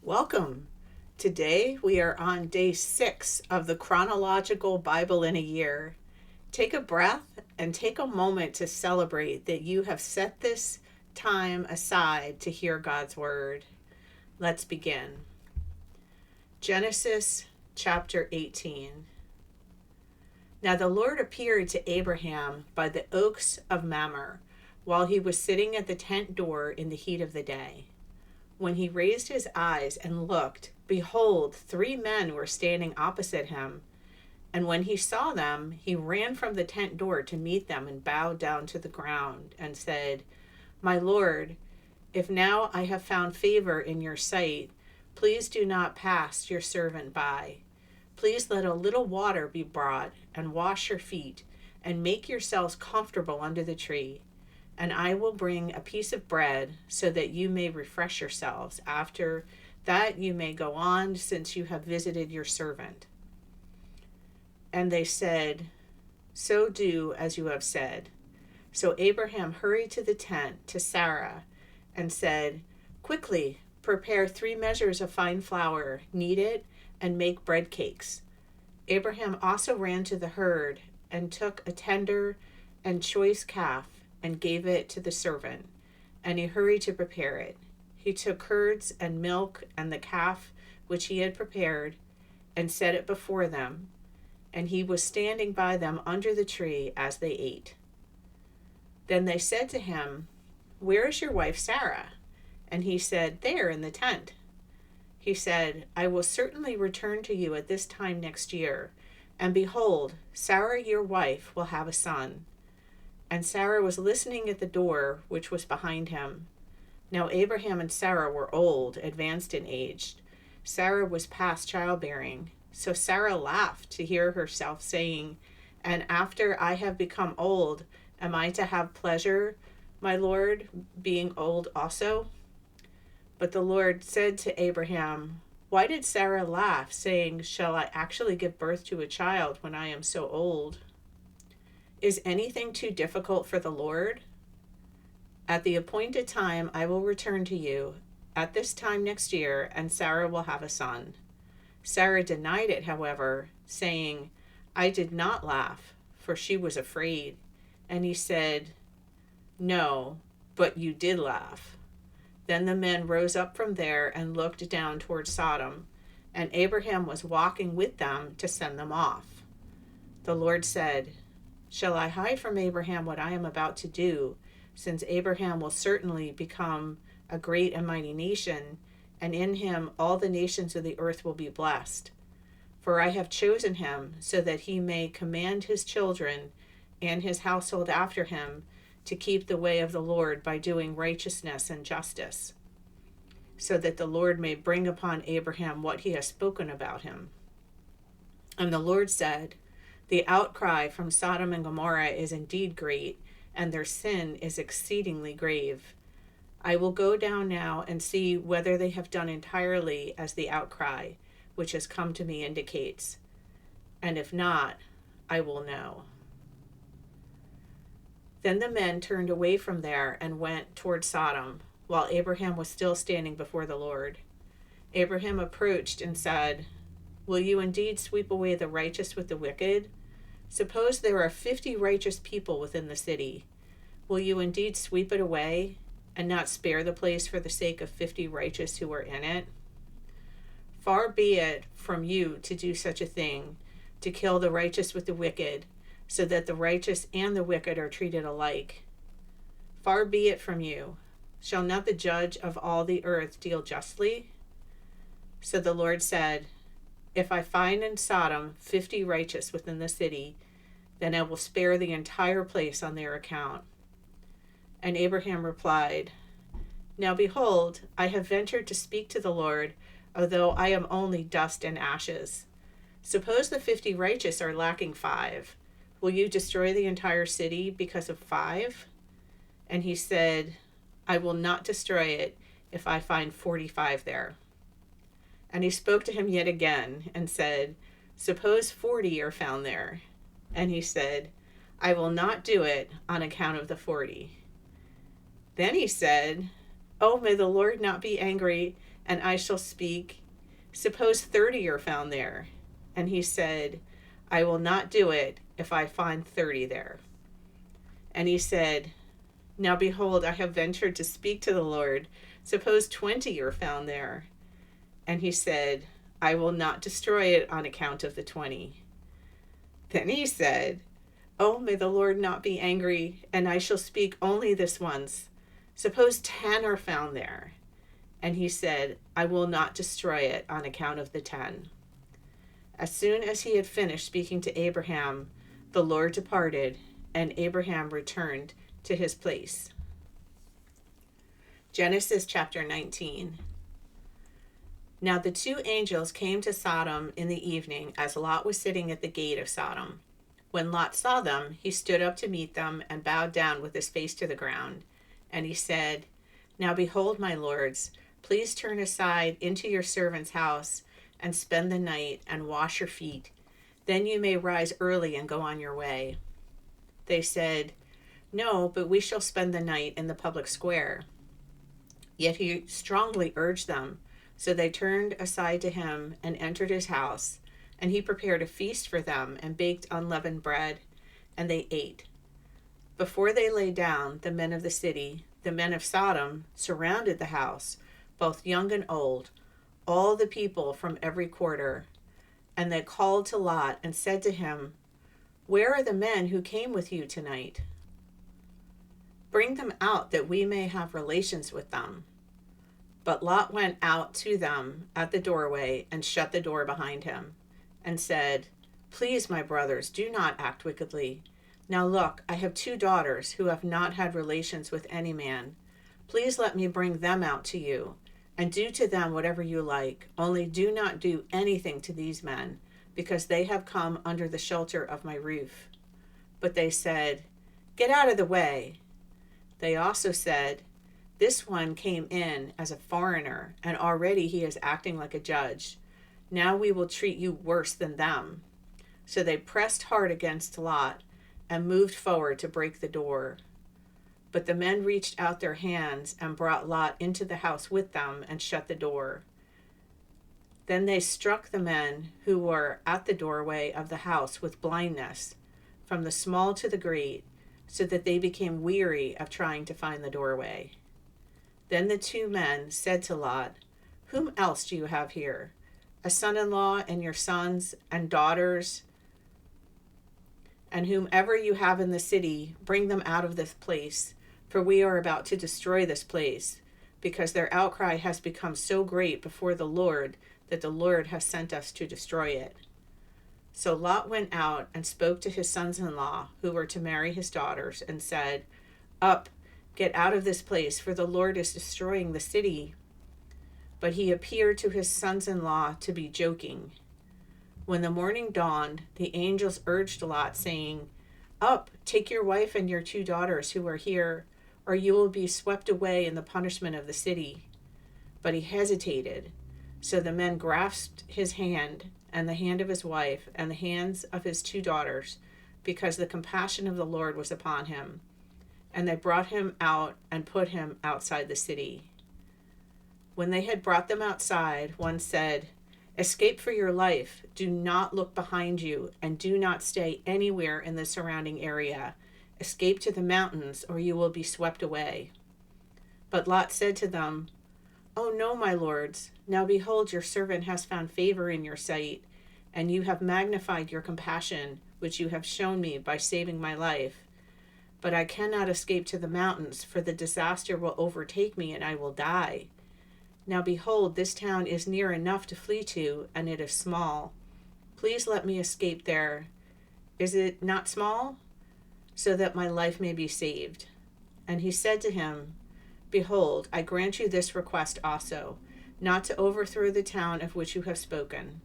Welcome. Today we are on day 6 of the chronological Bible in a year. Take a breath and take a moment to celebrate that you have set this time aside to hear God's word. Let's begin. Genesis chapter 18. Now the Lord appeared to Abraham by the oaks of Mamre while he was sitting at the tent door in the heat of the day. When he raised his eyes and looked, behold, 3 men were standing opposite him. And when he saw them, he ran from the tent door to meet them and bowed down to the ground and said, My Lord, if now I have found favor in your sight, please do not pass your servant by. Please let a little water be brought and wash your feet and make yourselves comfortable under the tree. And I will bring a piece of bread so that you may refresh yourselves. After that you may go on, since you have visited your servant. And they said, So do as you have said. So Abraham hurried to the tent to Sarah and said, Quickly, prepare 3 measures of fine flour, knead it, and make bread cakes. Abraham also ran to the herd and took a tender and choice calf and gave it to the servant, and he hurried to prepare it. He took curds and milk and the calf which he had prepared, and set it before them, and he was standing by them under the tree as they ate. Then they said to him, Where is your wife Sarah? And he said, There in the tent. He said, I will certainly return to you at this time next year, and behold, Sarah your wife will have a son. And Sarah was listening at the door which was behind him. Now Abraham and Sarah were old, advanced in age. Sarah was past childbearing. So Sarah laughed to hear herself saying, And after I have become old, am I to have pleasure, my Lord, being old also? But the Lord said to Abraham, Why did Sarah laugh, saying, Shall I actually give birth to a child when I am so old? Is anything too difficult for the Lord? At the appointed time I will return to you at this time next year, and Sarah will have a son. Sarah denied it, however, saying, I did not laugh, for she was afraid. And he said, No, but you did laugh. Then the men rose up from there and looked down toward Sodom, and Abraham was walking with them to send them off. The Lord said, Shall I hide from Abraham what I am about to do, since Abraham will certainly become a great and mighty nation, and in him all the nations of the earth will be blessed? For I have chosen him so that he may command his children and his household after him to keep the way of the Lord by doing righteousness and justice, so that the Lord may bring upon Abraham what he has spoken about him. And the Lord said, The outcry from Sodom and Gomorrah is indeed great, and their sin is exceedingly grave. I will go down now and see whether they have done entirely as the outcry which has come to me indicates. And if not, I will know. Then the men turned away from there and went toward Sodom, while Abraham was still standing before the Lord. Abraham approached and said, Will you indeed sweep away the righteous with the wicked? Suppose there are 50 righteous people within the city. Will you indeed sweep it away, and not spare the place for the sake of 50 righteous who are in it? Far be it from you to do such a thing, to kill the righteous with the wicked, so that the righteous and the wicked are treated alike. Far be it from you. Shall not the judge of all the earth deal justly? So the Lord said, If I find in Sodom 50 righteous within the city, then I will spare the entire place on their account. And Abraham replied, Now behold, I have ventured to speak to the Lord, although I am only dust and ashes. Suppose the 50 righteous are lacking 5. Will you destroy the entire city because of 5? And he said, I will not destroy it if I find 45 there. And he spoke to him yet again and said, Suppose 40 are found there. And he said, I will not do it on account of the 40. Then he said, Oh, may the Lord not be angry, and I shall speak, suppose 30 are found there. And he said, I will not do it if I find 30 there. And he said, now behold, I have ventured to speak to the Lord. Suppose 20 are found there. And he said, I will not destroy it on account of the 20. Then he said, oh, may the Lord not be angry, and I shall speak only this once. Suppose 10 are found there. And he said, I will not destroy it on account of the 10. As soon as he had finished speaking to Abraham, the Lord departed, and Abraham returned to his place. Genesis chapter 19. Now the two angels came to Sodom in the evening as Lot was sitting at the gate of Sodom. When Lot saw them, he stood up to meet them and bowed down with his face to the ground. And he said, now behold, my lords, please turn aside into your servant's house and spend the night and wash your feet. Then you may rise early and go on your way. They said, no, but we shall spend the night in the public square. Yet he strongly urged them, so they turned aside to him and entered his house, and he prepared a feast for them and baked unleavened bread, and they ate. Before they lay down, the men of the city, the men of Sodom, surrounded the house, both young and old, all the people from every quarter. And they called to Lot and said to him, where are the men who came with you tonight? Bring them out that we may have relations with them. But Lot went out to them at the doorway and shut the door behind him and said, please, my brothers, do not act wickedly. Now look, I have 2 daughters who have not had relations with any man. Please let me bring them out to you, and do to them whatever you like. Only do not do anything to these men, because they have come under the shelter of my roof. But they said, get out of the way. They also said, this one came in as a foreigner, and already he is acting like a judge. Now we will treat you worse than them. So they pressed hard against Lot and moved forward to break the door. But the men reached out their hands and brought Lot into the house with them and shut the door. Then they struck the men who were at the doorway of the house with blindness, from the small to the great, so that they became weary of trying to find the doorway. Then the 2 men said to Lot, whom else do you have here? A son-in-law and your sons and daughters, and whomever you have in the city, bring them out of this place, for we are about to destroy this place, because their outcry has become so great before the Lord that the Lord has sent us to destroy it. So Lot went out and spoke to his sons-in-law, who were to marry his daughters, and said, up, get out of this place, for the Lord is destroying the city. But he appeared to his sons-in-law to be joking. When the morning dawned, the angels urged Lot, saying, up, take your wife and your 2 daughters who are here, or you will be swept away in the punishment of the city. But he hesitated. So the men grasped his hand, and the hand of his wife, and the hands of his 2 daughters, because the compassion of the Lord was upon him. And they brought him out and put him outside the city. When they had brought them outside, one said, escape for your life. Do not look behind you, and do not stay anywhere in the surrounding area. Escape to the mountains, or you will be swept away. But Lot said to them, oh no, my lords. Now behold, your servant has found favor in your sight, and you have magnified your compassion, which you have shown me by saving my life. But I cannot escape to the mountains, for the disaster will overtake me, and I will die. Now behold, this town is near enough to flee to, and it is small. Please let me escape there. Is it not small? So that my life may be saved. And he said to him, behold, I grant you this request also, not to overthrow the town of which you have spoken.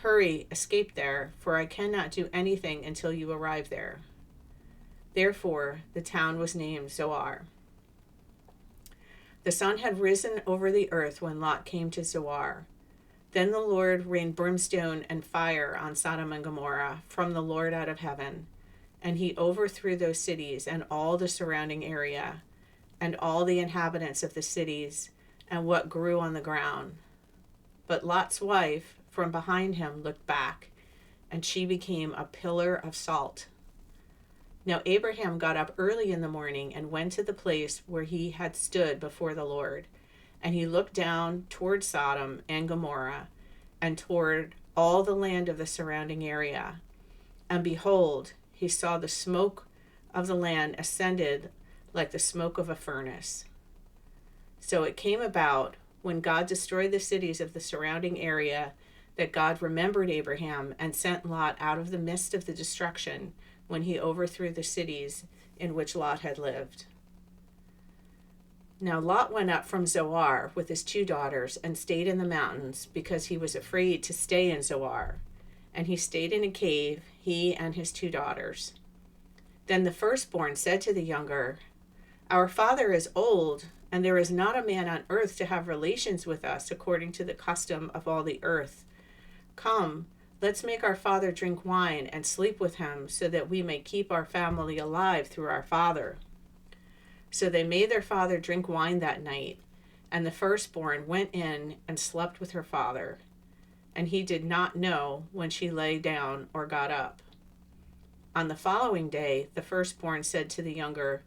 Hurry, escape there, for I cannot do anything until you arrive there. Therefore, the town was named Zoar. The sun had risen over the earth when Lot came to Zoar. Then the Lord rained brimstone and fire on Sodom and Gomorrah from the Lord out of heaven, and he overthrew those cities and all the surrounding area, and all the inhabitants of the cities, and what grew on the ground. But Lot's wife from behind him looked back, and she became a pillar of salt. Now Abraham got up early in the morning and went to the place where he had stood before the Lord. And he looked down toward Sodom and Gomorrah and toward all the land of the surrounding area. And behold, he saw the smoke of the land ascended like the smoke of a furnace. So it came about, when God destroyed the cities of the surrounding area, that God remembered Abraham and sent Lot out of the midst of the destruction when he overthrew the cities in which Lot had lived. Now Lot went up from Zoar with his 2 daughters and stayed in the mountains because he was afraid to stay in Zoar. And he stayed in a cave, he and his 2 daughters. Then the firstborn said to the younger, "Our father is old, and there is not a man on earth to have relations with us according to the custom of all the earth. Come, let's make our father drink wine and sleep with him, so that we may keep our family alive through our father." So they made their father drink wine that night, and the firstborn went in and slept with her father. And he did not know when she lay down or got up. On the following day, the firstborn said to the younger,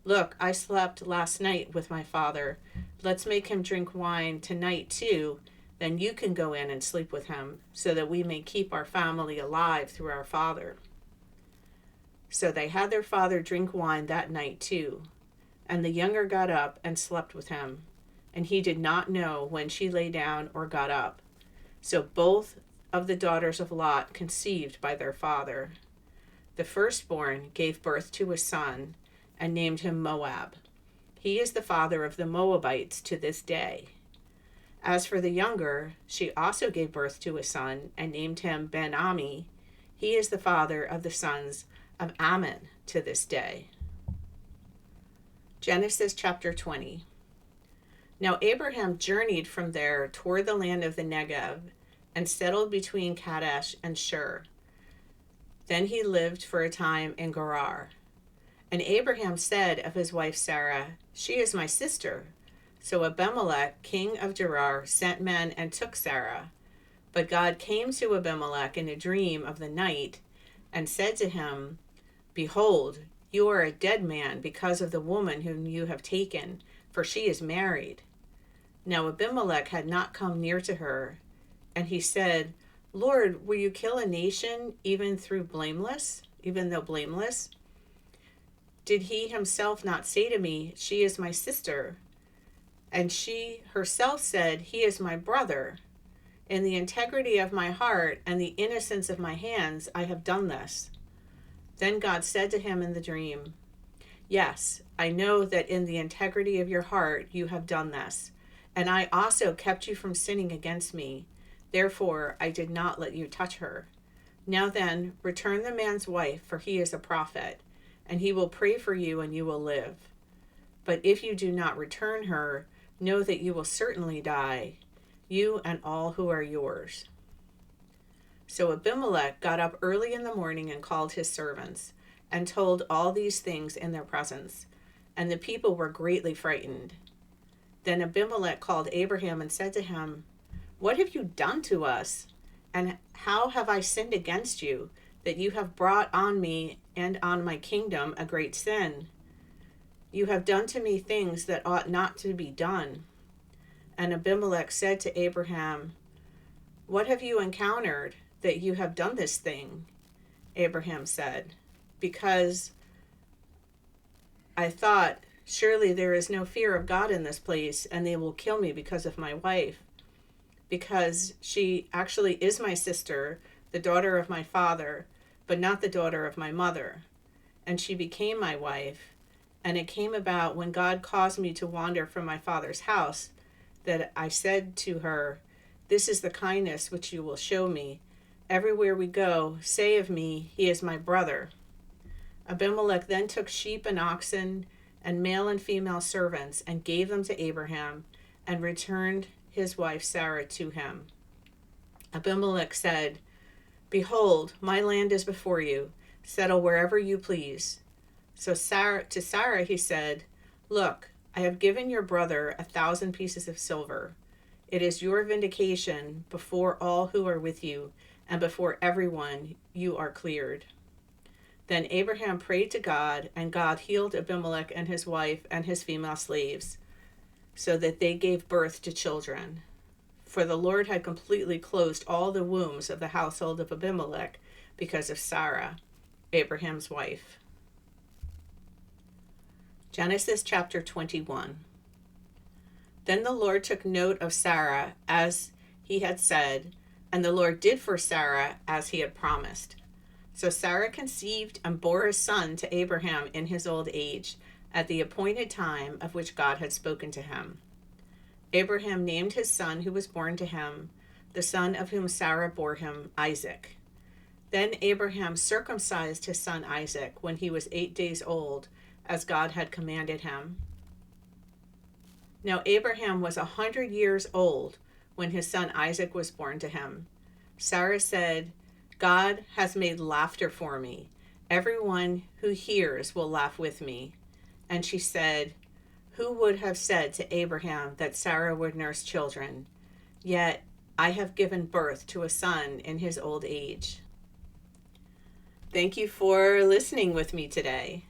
"Look, I slept last night with my father. Let's make him drink wine tonight too. Then you can go in and sleep with him, so that we may keep our family alive through our father." So they had their father drink wine that night too. And the younger got up and slept with him. And he did not know when she lay down or got up. So both of the daughters of Lot conceived by their father. The firstborn gave birth to a son and named him Moab. He is the father of the Moabites to this day. As for the younger, she also gave birth to a son and named him Ben-Ami. He is the father of the sons of Ammon to this day. Genesis chapter 20. Now Abraham journeyed from there toward the land of the Negev and settled between Kadesh and Shur. Then he lived for a time in Gerar. And Abraham said of his wife Sarah, "She is my sister." So Abimelech, king of Gerar, sent men and took Sarah. But God came to Abimelech in a dream of the night and said to him, "Behold, you are a dead man because of the woman whom you have taken, for she is married." Now Abimelech had not come near to her. And he said, "Lord, will you kill a nation even though blameless? Did he himself not say to me, 'She is my sister'? And she herself said, 'He is my brother.' In the integrity of my heart and the innocence of my hands, I have done this." Then God said to him in the dream, "Yes, I know that in the integrity of your heart you have done this, and I also kept you from sinning against me. Therefore I did not let you touch her. Now then, return the man's wife, for he is a prophet, and he will pray for you and you will live. But if you do not return her, know that you will certainly die, you and all who are yours." So Abimelech got up early in the morning and called his servants, and told all these things in their presence, and the people were greatly frightened. Then Abimelech called Abraham and said to him, "What have you done to us? And how have I sinned against you, that you have brought on me and on my kingdom a great sin? You have done to me things that ought not to be done." And Abimelech said to Abraham, "What have you encountered, that you have done this thing?" Abraham said, "Because I thought, surely there is no fear of God in this place, and they will kill me because of my wife. Because she actually is my sister, the daughter of my father, but not the daughter of my mother. And she became my wife. And it came about, when God caused me to wander from my father's house, that I said to her, 'This is the kindness which you will show me. Everywhere we go, say of me, he is my brother.' Abimelech then took sheep and oxen and male and female servants and gave them to Abraham, and returned his wife Sarah to him. Abimelech said, 'Behold, my land is before you. Settle wherever you please.' So to Sarah he said, 'Look, I have given your brother 1,000 pieces of silver. It is your vindication before all who are with you, and before everyone you are cleared." Then Abraham prayed to God, and God healed Abimelech and his wife and his female slaves, so that they gave birth to children. For the Lord had completely closed all the wombs of the household of Abimelech because of Sarah, Abraham's wife. Genesis chapter 21. Then the Lord took note of Sarah as he had said, and the Lord did for Sarah as he had promised. So Sarah conceived and bore a son to Abraham in his old age, at the appointed time of which God had spoken to him. Abraham named his son who was born to him, the son of whom Sarah bore him, Isaac. Then Abraham circumcised his son Isaac when he was 8 days old, as God had commanded him. Now Abraham was 100 years old when his son Isaac was born to him. Sarah said, "God has made laughter for me. Everyone who hears will laugh with me." And she said, "Who would have said to Abraham that Sarah would nurse children? Yet I have given birth to a son in his old age." Thank you for listening with me today.